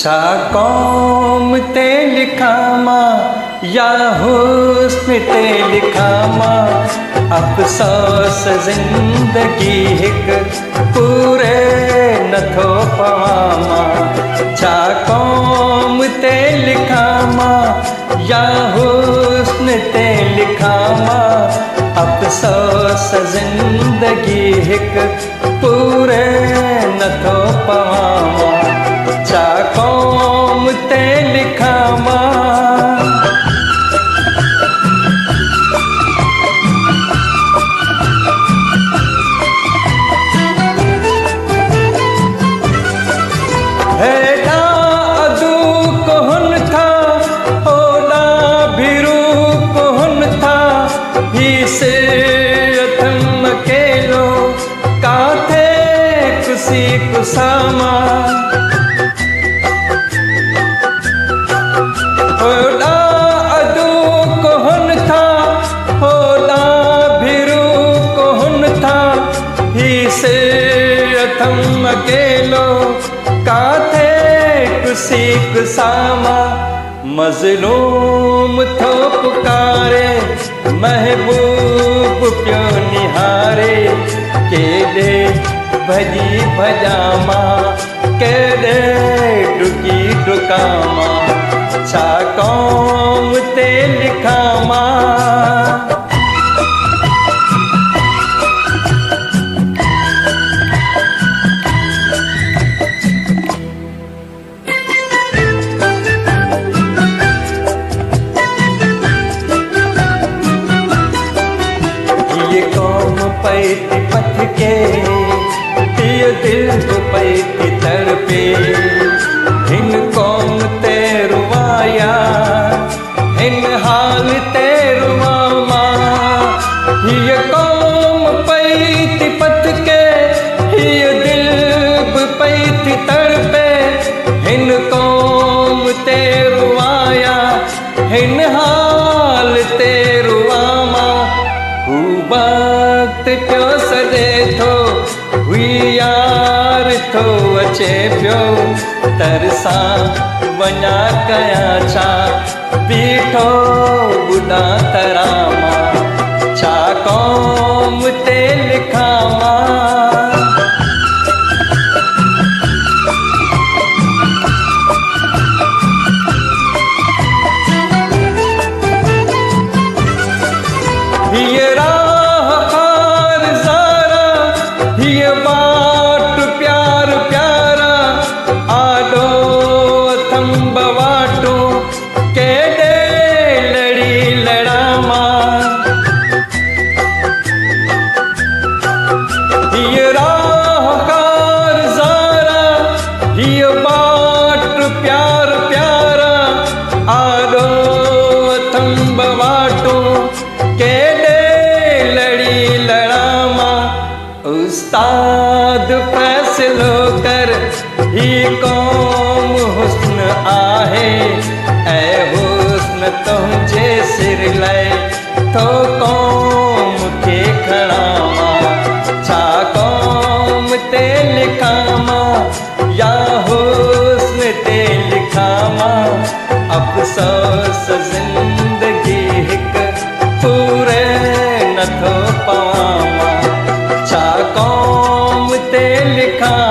छा कौम ते लिखामा या हुस्न ते लिखामा, अफ़सोस ज़िंदगी हिक पूरे नथो पवामा। छा कौम ते लिखामा या हुस्न ते लिखामा, अफ़सोस ज़िंदगी हिक पूरे नथो पवामा। छा कौम ते लिखामा। हेॾा अदू कोन था होॾा भिरू कोन था, ही सिरतम अकेलो काथे कुसी कुसामा। होॾा अदू कोन था होॾा भिरू कोन था, ही सिरतम अकेलो काथे कुसी कुसामा। मज़लूम थो पुकारे महबूब पियो निहारे, केॾे भॼी भॼामा केॾे डुकी डुकामा। छा कौम ते लिखामा। ये कौम पैती पथ के, ये दिल तो पैती तड़पे, हिन कौम ते रुवाया हिन हाल ते रुवामा। ये कौम पैती पथ के, ये दिल भी पैती तड़पे, हिन कौम ते रुवाया हिन हाल ते रुवामा। वक्त पियो सॾे थो हुई यार थो अचे पियो, तरसां वञा कयां छा बीठो ॿुॾा तरामा। छा कौम ते लिखामा। ये राह खार ज़ारा, ये बाट प्यार प्यारा, आडो थंब वाटो केॾे लड़ी लड़ामा। ये राह खार ज़ारा, ये बाट प्यार प्यारा, आडो थंब वाटो केॾे लड़ी लड़ामा। उस्ताद फैसलो कर ही कौम हुस्न आहे, ऐ हुस्न तुंहिंजे सिर लाइ तो कौम खे खणामा। छा कौम ते लिखामा या हुस्न ते लिखामा, अफ़सोस ज़िंदगी हिक पूरे नथो पवामा। छा कौम ते लिखामा।